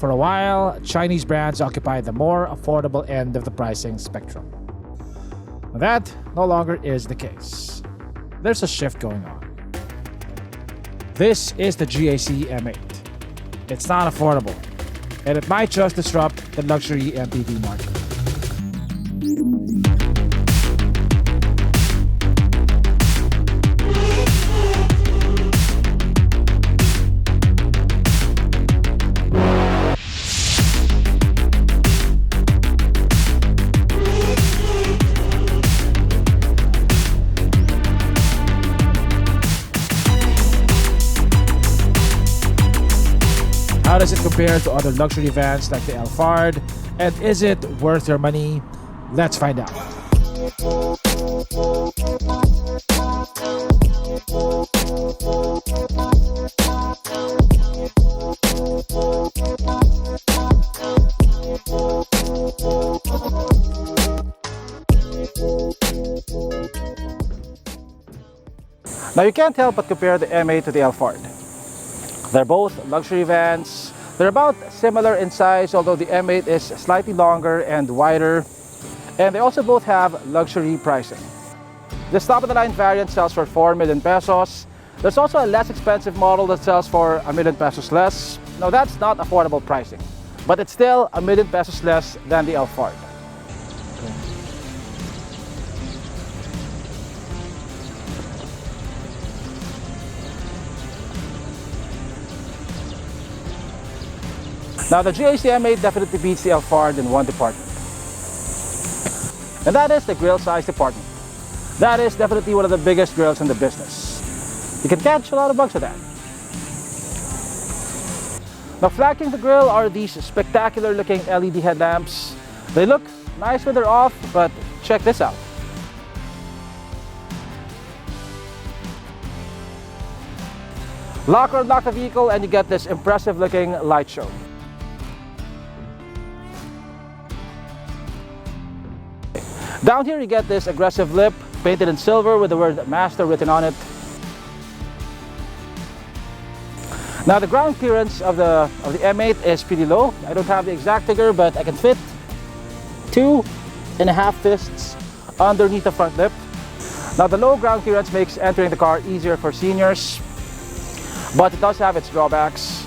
For a while, Chinese brands occupied the more affordable end of the pricing spectrum. That no longer is the case. There's a shift going on. This is the GAC M8. It's not affordable, and it might just disrupt the luxury MPV market. How does it compare to other luxury vans like the Alphard? And is it worth your money? Let's find out. Now you can't help but compare the M8 to the Alphard. They're both luxury vans. They're about similar in size, although the M8 is slightly longer and wider. And they also both have luxury pricing. This top-of-the-line variant sells for 4 million pesos. There's also a less expensive model that sells for 1 million pesos less. Now that's not affordable pricing, but it's still 1 million pesos less than the Alphard. Now the GAC M8 definitely beats the Alphard in one department. And that is the grille size department. That is definitely one of the biggest grills in the business. You can catch a lot of bugs with that. Now flanking the grille are these spectacular looking LED headlamps. They look nice when they're off, but check this out. Lock or unlock the vehicle and you get this impressive looking light show. Down here you get this aggressive lip painted in silver with the word Master written on it. Now the ground clearance of the M8 is pretty low. I don't have the exact figure, but I can fit 2.5 fists underneath the front lip. Now the low ground clearance makes entering the car easier for seniors, but it does have its drawbacks.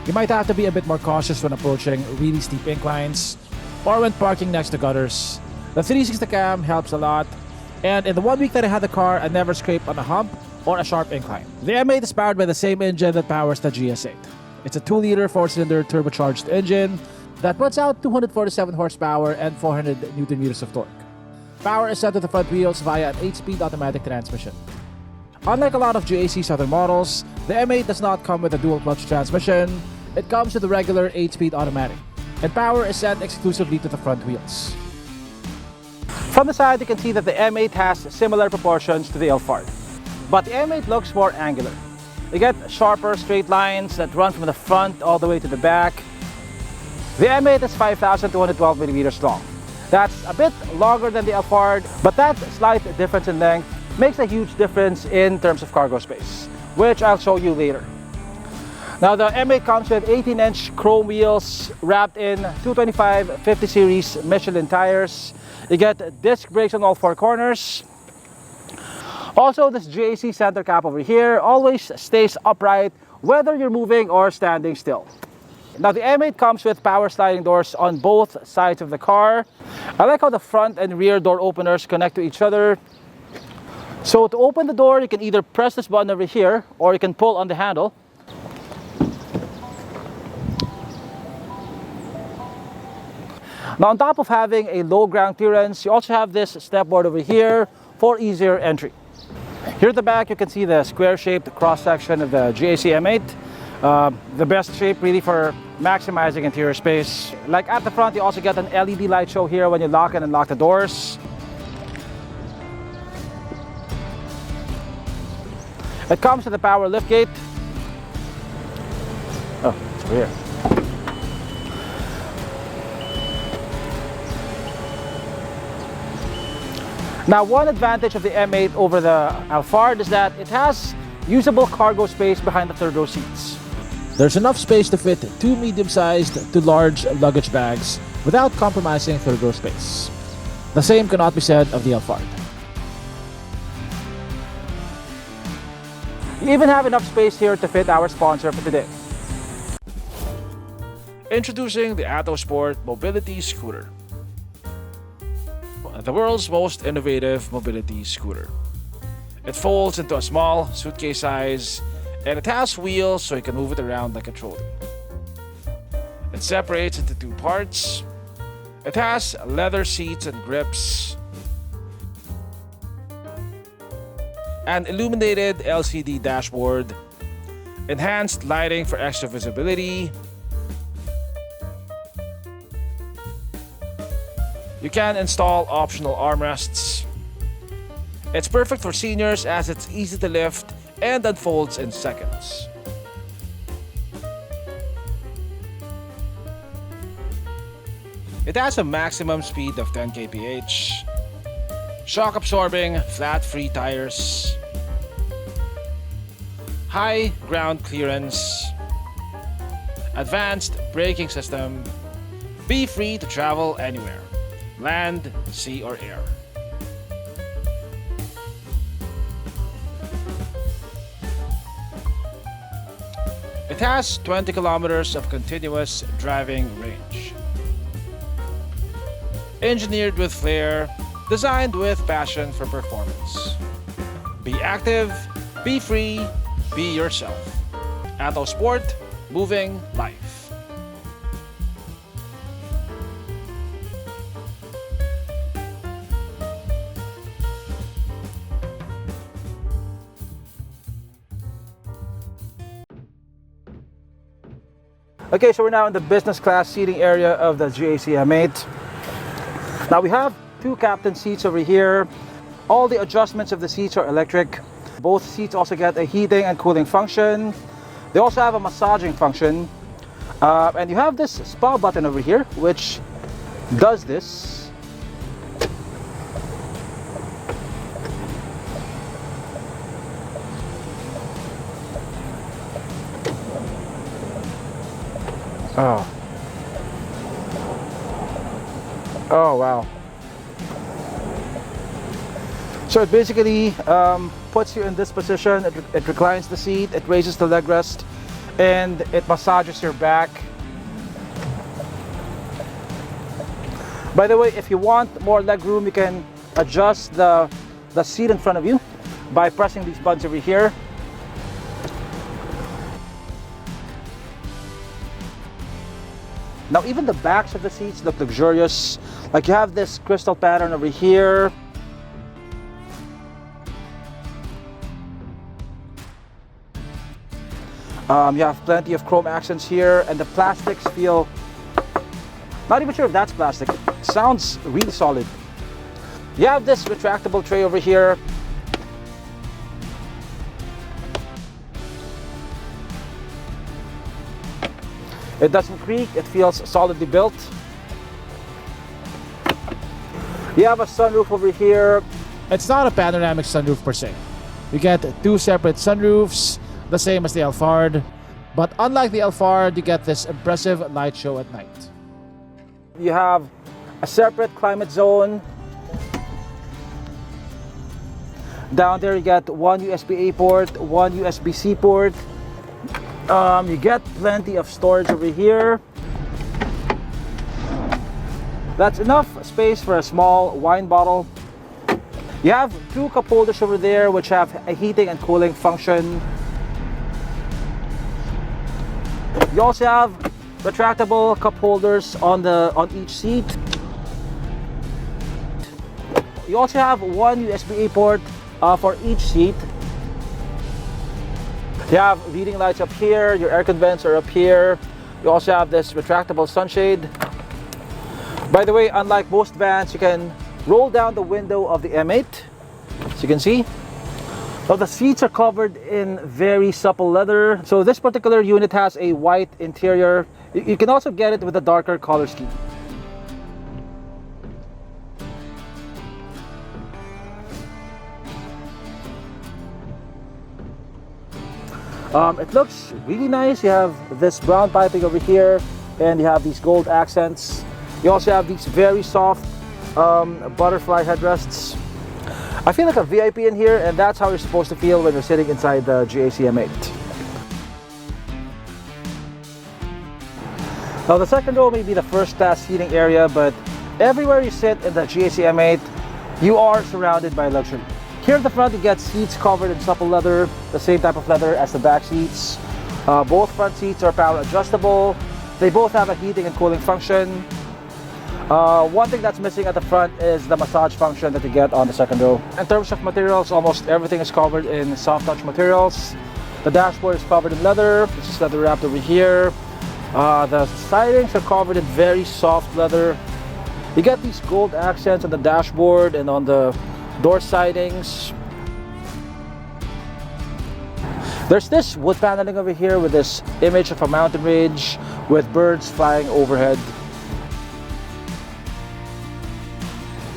You might have to be a bit more cautious when approaching really steep inclines or when parking next to gutters. The 360 cam helps a lot, and in the 1 week that I had the car, I never scraped on a hump or a sharp incline. The M8 is powered by the same engine that powers the GS8. It's a 2-liter 4-cylinder turbocharged engine that puts out 247 horsepower and 400 Newton-meters of torque. Power is sent to the front wheels via an 8-speed automatic transmission. Unlike a lot of GAC's other models, the M8 does not come with a dual-clutch transmission. It comes with a regular 8-speed automatic, and power is sent exclusively to the front wheels. From the side, you can see that the M8 has similar proportions to the Alphard, but the M8 looks more angular. You get sharper straight lines that run from the front all the way to the back. The M8 is 5,212 millimeters long. That's a bit longer than the Alphard, but that slight difference in length makes a huge difference in terms of cargo space, which I'll show you later. Now the M8 comes with 18-inch chrome wheels wrapped in 225 50 series Michelin tires. You get disc brakes on all 4 corners. Also, this GAC center cap over here always stays upright whether you're moving or standing still. Now the M8 comes with power sliding doors on both sides of the car. I like how the front and rear door openers connect to each other. So to open the door, you can either press this button over here or you can pull on the handle. Now on top of having a low ground clearance, you also have this step board over here for easier entry. Here at the back you can see the square-shaped cross-section of the GAC M8. The best shape really for maximizing interior space. Like at the front you also get an LED light show here when you lock and unlock the doors. It comes with a power liftgate. Oh, it's over here. Now, one advantage of the M8 over the Alphard is that it has usable cargo space behind the third row seats. There's enough space to fit two medium-sized to large luggage bags without compromising third-row space. The same cannot be said of the Alphard. You even have enough space here to fit our sponsor for today. Introducing the ATO Sport Mobility Scooter. The world's most innovative mobility scooter. It folds into a small suitcase size and it has wheels so you can move it around like a trolley. It separates into two parts. It has leather seats and grips, an illuminated LCD dashboard, enhanced lighting for extra visibility. You can install optional armrests. It's perfect for seniors as it's easy to lift and unfolds in seconds. It has a maximum speed of 10 kph, shock absorbing flat free tires, high ground clearance, advanced braking system. Be free to travel anywhere, land, sea or air. It has 20 kilometers of continuous driving range. Engineered with flair, designed with passion for performance. Be active, be free, be yourself. ATO Sport, moving life. Okay, so we're now in the business class seating area of the GAC M8. Now we have two captain seats over here. All the adjustments of the seats are electric. Both seats also get a heating and cooling function. They also have a massaging function. And you have this spa button over here, which does this. Oh. Oh, wow. So it basically puts you in this position. It reclines the seat, it raises the leg rest, and it massages your back. By the way, if you want more leg room, you can adjust the seat in front of you by pressing these buttons over here. Now even the backs of the seats look luxurious. Like you have this crystal pattern over here. You have plenty of chrome accents here, and the plastics feel, not even sure if that's plastic. It sounds really solid. You have this retractable tray over here. It doesn't creak, it feels solidly built. You have a sunroof over here. It's not a panoramic sunroof per se. You get two separate sunroofs, the same as the Alphard, but unlike the Alphard, you get this impressive light show at night. You have a separate climate zone. Down there you get one USB-A port, one USB-C port. You get plenty of storage over here. That's enough space for a small wine bottle. You have two cup holders over there which have a heating and cooling function. You also have retractable cup holders on each seat. You also have one USB-A port for each seat. You have reading lights up here, your air vents are up here. You also have this retractable sunshade. By the way, unlike most vans, you can roll down the window of the M8, as you can see. Now the seats are covered in very supple leather. So this particular unit has a white interior. You can also get it with a darker color scheme. It looks really nice. You have this brown piping over here, and you have these gold accents. You also have these very soft butterfly headrests. I feel like a VIP in here, and that's how you're supposed to feel when you're sitting inside the GAC M8. Now the second row may be the first class seating area, but everywhere you sit in the GAC M8, you are surrounded by luxury. Here at the front, you get seats covered in supple leather, the same type of leather as the back seats. Both front seats are power adjustable. They both have a heating and cooling function. One thing that's missing at the front is the massage function that you get on the second row. In terms of materials, almost everything is covered in soft touch materials. The dashboard is covered in leather. This is leather wrapped over here. The sidings are covered in very soft leather. You get these gold accents on the dashboard and on the door sidings. There's this wood paneling over here with this image of a mountain range with birds flying overhead.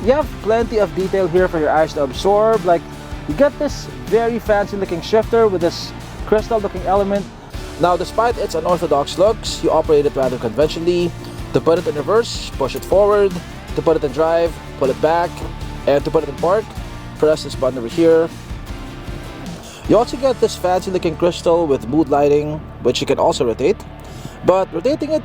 You have plenty of detail here for your eyes to absorb. Like, you get this very fancy looking shifter with this crystal looking element. Now, despite its unorthodox looks, you operate it rather conventionally. To put it in reverse, push it forward. To put it in drive, pull it back. And to put it in park, press this button over here. You also get this fancy looking crystal with mood lighting, which you can also rotate. But rotating it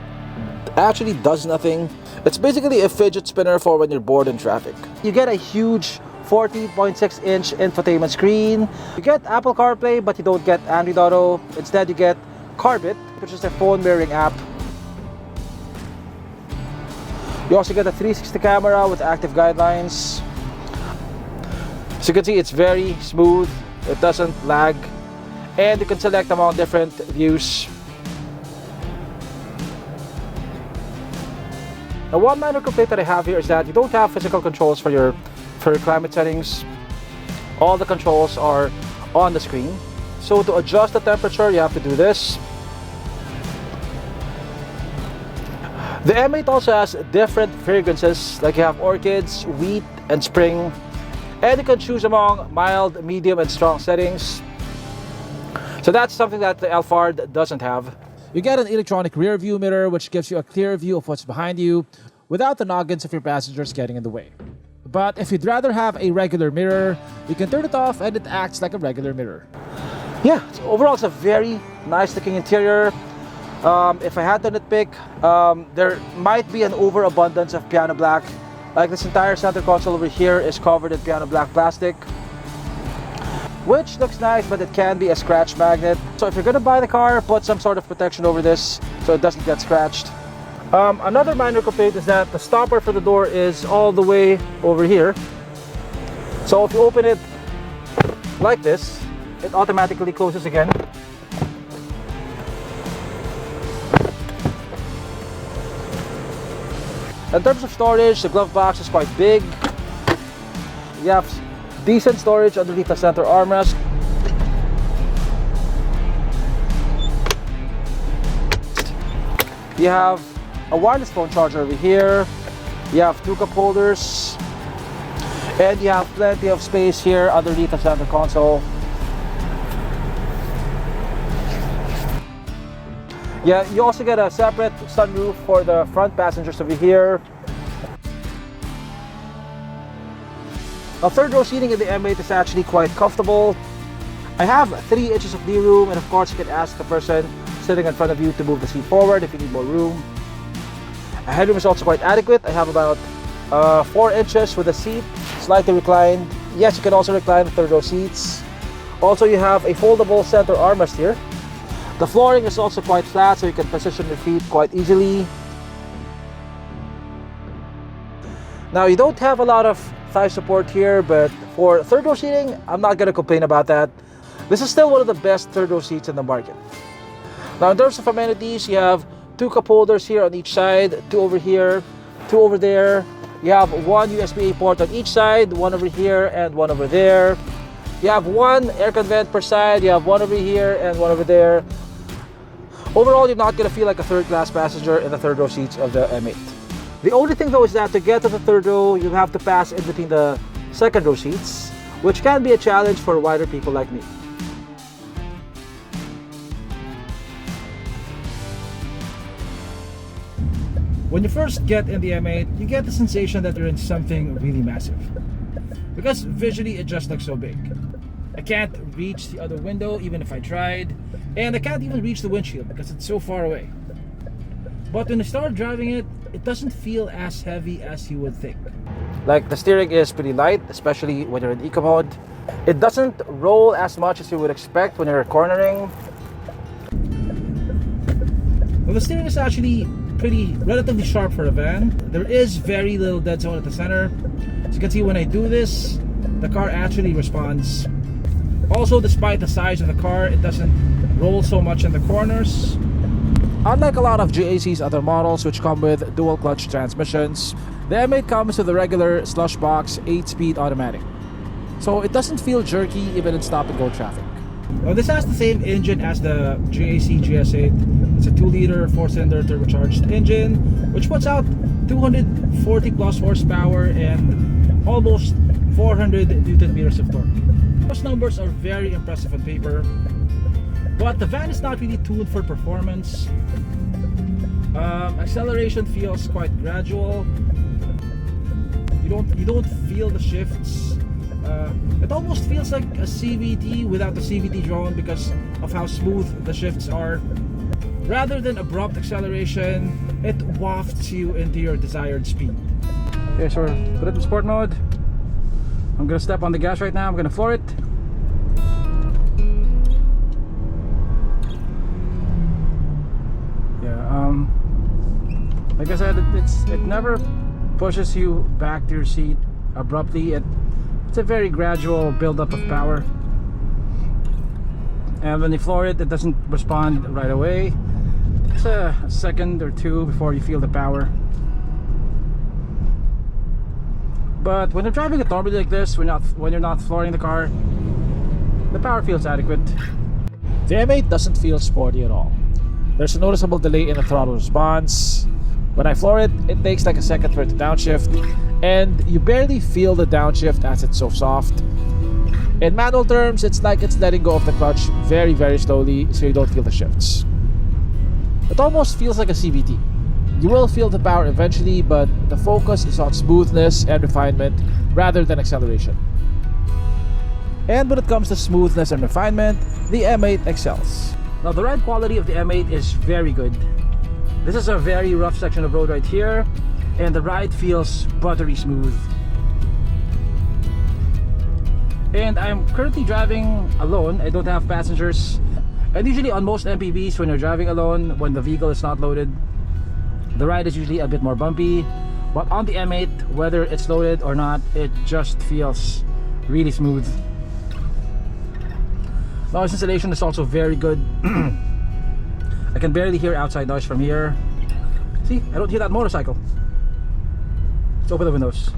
actually does nothing. It's basically a fidget spinner for when you're bored in traffic. You get a huge 14.6-inch infotainment screen. You get Apple CarPlay, but you don't get Android Auto. Instead, you get Carbit, which is a phone mirroring app. You also get a 360 camera with active guidelines. As you can see, it's very smooth. It doesn't lag. And you can select among different views. Now, one minor complaint that I have here is that you don't have physical controls for your climate settings. All the controls are on the screen. So to adjust the temperature, you have to do this. The M8 also has different fragrances, like you have orchids, wheat, and spring. And you can choose among mild, medium, and strong settings. So that's something that the Alphard doesn't have. You get an electronic rear view mirror, which gives you a clear view of what's behind you without the noggins of your passengers getting in the way. But if you'd rather have a regular mirror, you can turn it off and it acts like a regular mirror. Yeah, so overall it's a very nice looking interior. If I had to nitpick, there might be an overabundance of piano black. Like this entire center console over here is covered in piano black plastic, which looks nice, but it can be a scratch magnet. So if you're gonna buy the car, put some sort of protection over this so it doesn't get scratched. Another minor complaint is that the stopper for the door is all the way over here. So if you open it like this, it automatically closes again. In terms of storage, the glove box is quite big. You have decent storage underneath the center armrest. You have a wireless phone charger over here. You have two cup holders. And you have plenty of space here underneath the center console. Yeah, you also get a separate sunroof for the front passengers over here. Now, third row seating in the M8 is actually quite comfortable. I have 3 inches of knee room, and of course you can ask the person sitting in front of you to move the seat forward if you need more room. The headroom is also quite adequate. I have about 4 inches with the seat, slightly reclined. Yes, you can also recline the third row seats. Also, you have a foldable center armrest here. The flooring is also quite flat, so you can position your feet quite easily. Now, you don't have a lot of thigh support here, but for third row seating, I'm not going to complain about that. This is still one of the best third row seats in the market. Now, in terms of amenities, you have 2 cup holders here on each side, 2 over here, 2 over there. You have 1 USB-A port on each side, 1 over here and 1 over there. You have 1 aircon vent per side, you have 1 over here and 1 over there. Overall, you're not going to feel like a third-class passenger in the third row seats of the M8. The only thing though is that to get to the third row, you have to pass in between the second row seats, which can be a challenge for wider people like me. When you first get in the M8, you get the sensation that you're in something really massive. Because visually it just looks so big. I can't reach the other window even if I tried. And I can't even reach the windshield because it's so far away. But when you start driving it, it doesn't feel as heavy as you would think. Like the steering is pretty light, especially when you're in eco mode. It doesn't roll as much as you would expect when you're cornering. Well, the steering is actually relatively sharp for a van. There is very little dead zone at the center. As you can see, when I do this, the car actually responds. Also, despite the size of the car, it doesn't roll so much in the corners. Unlike a lot of GAC's other models which come with dual clutch transmissions, the M8 comes with the regular slush box 8-speed automatic. So it doesn't feel jerky even in stop and go traffic. Well, this has the same engine as the GAC GS8. It's a 2-liter 4-cylinder turbocharged engine which puts out 240 plus horsepower and almost 400 Newton meters of torque. Those numbers are very impressive on paper, but the van is not really tuned for performance. Acceleration feels quite gradual. You don't feel the shifts. It almost feels like a CVT without the CVT drone because of how smooth the shifts are. Rather than abrupt acceleration, it wafts you into your desired speed. Okay, so put it in sport mode. I'm gonna step on the gas right now. I'm gonna floor it. Yeah, like I said, it never pushes you back to your seat abruptly. It's a very gradual buildup of power. And when you floor it, it doesn't respond right away. It's a second or two before you feel the power. But when you're driving it normally like this, when you're not flooring the car, the power feels adequate. The M8 doesn't feel sporty at all. There's a noticeable delay in the throttle response. When I floor it, it takes like a second for it to downshift, and you barely feel the downshift as it's so soft. In manual terms, it's like it's letting go of the clutch very, very slowly so you don't feel the shifts. It almost feels like a CVT. You will feel the power eventually, but the focus is on smoothness and refinement rather than acceleration. And when it comes to smoothness and refinement, the M8 excels. Now, the ride quality of the M8 is very good. This is a very rough section of road right here, and the ride feels buttery smooth. And I'm currently driving alone. I don't have passengers. And usually on most MPVs, when you're driving alone, when the vehicle is not loaded, the ride is usually a bit more bumpy. But on the M8, whether it's loaded or not, it just feels really smooth. Noise insulation is also very good. I can barely hear outside noise from here. See, I don't hear that motorcycle. Let's open the windows.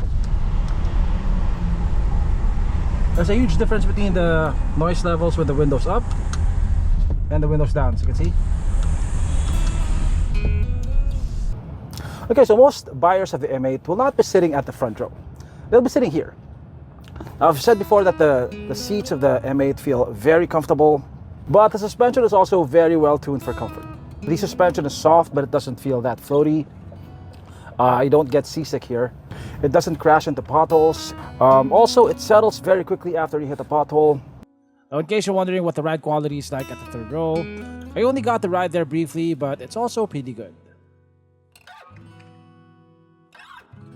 There's a huge difference between the noise levels with the windows up and the windows down, as you can see. Okay, so most buyers of the M8 will not be sitting at the front row. They'll be sitting here. Now, I've said before that the seats of the M8 feel very comfortable, but the suspension is also very well tuned for comfort. The suspension is soft, but it doesn't feel that floaty. You don't get seasick here. It doesn't crash into potholes. Also, it settles very quickly after you hit a pothole. Now, in case you're wondering what the ride quality is like at the third row, I only got to ride there briefly, but it's also pretty good.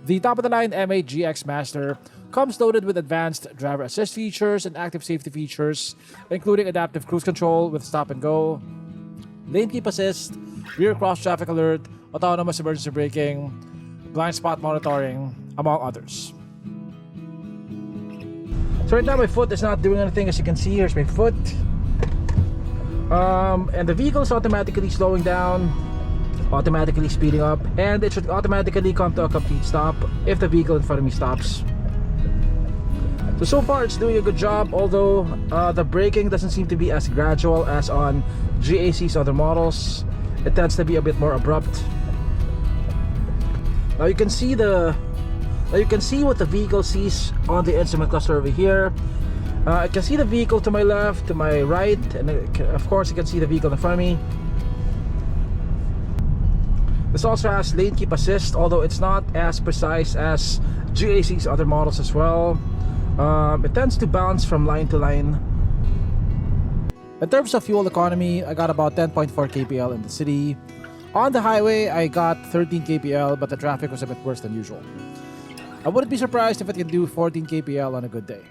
The top-of-the-line M8 GX Master comes loaded with advanced driver assist features and active safety features, including adaptive cruise control with stop and go, lane keep assist, rear cross traffic alert, autonomous emergency braking, blind spot monitoring, among others. So right now my foot is not doing anything. As you can see, here's my foot. And the vehicle is automatically slowing down, automatically speeding up, and it should automatically come to a complete stop if the vehicle in front of me stops. So far it's doing a good job, although the braking doesn't seem to be as gradual as on GAC's other models. It tends to be a bit more abrupt. Now you can see what the vehicle sees on the instrument cluster over here. I can see the vehicle to my left, to my right, and of course you can see the vehicle in front of me. This also has lane keep assist, although it's not as precise as GAC's other models as well. It tends to bounce from line to line. In terms of fuel economy, I got about 10.4 kpl in the city. On the highway, I got 13 kpl, but the traffic was a bit worse than usual. I wouldn't be surprised if it can do 14 kpl on a good day.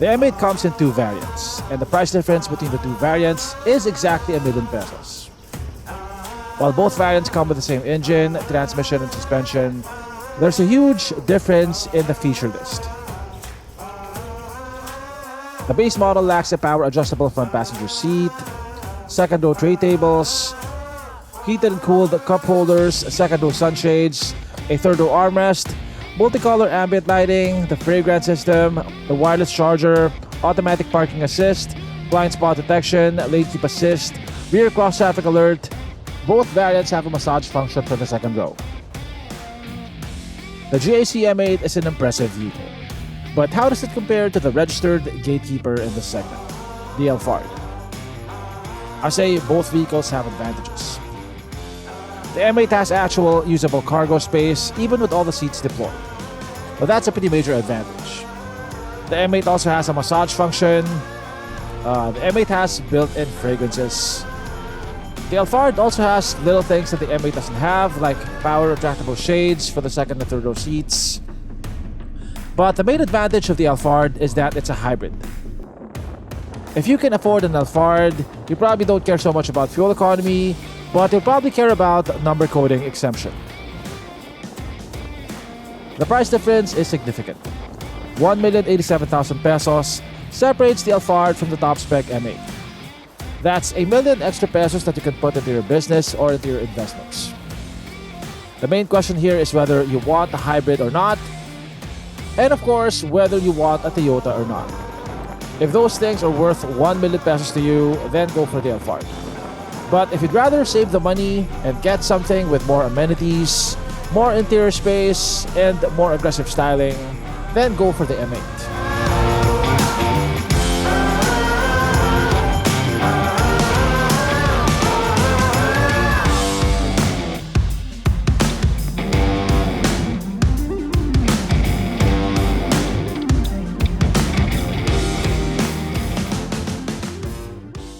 The M8 comes in two variants, and the price difference between the two variants is exactly ₱1,000,000 pesos. While both variants come with the same engine, transmission, and suspension, there's a huge difference in the feature list. The base model lacks a power adjustable front passenger seat, second row tray tables, heated and cooled cup holders, second row sunshades, a third row armrest, multicolor ambient lighting, the fragrance system, the wireless charger, automatic parking assist, blind spot detection, lane keep assist, rear cross traffic alert. Both variants have a massage function for the second row. The GAC M8 is an impressive vehicle. But how does it compare to the registered gatekeeper in this segment, the Alphard? I say both vehicles have advantages. The M8 has actual usable cargo space, even with all the seats deployed. But that's a pretty major advantage. The M8 also has a massage function. The M8 has built-in fragrances. The Alphard also has little things that the M8 doesn't have, like power retractable shades for the second and third row seats. But the main advantage of the Alphard is that it's a hybrid. If you can afford an Alphard, you probably don't care so much about fuel economy, but you'll probably care about number coding exemption. The price difference is significant. 1,087,000 pesos separates the Alphard from the top spec M8. That's a million extra pesos that you can put into your business or into your investments. The main question here is whether you want a hybrid or not, and of course, whether you want a Toyota or not. If those things are worth 1 million pesos to you, then go for the Alphard. But if you'd rather save the money and get something with more amenities, more interior space, and more aggressive styling, then go for the M8.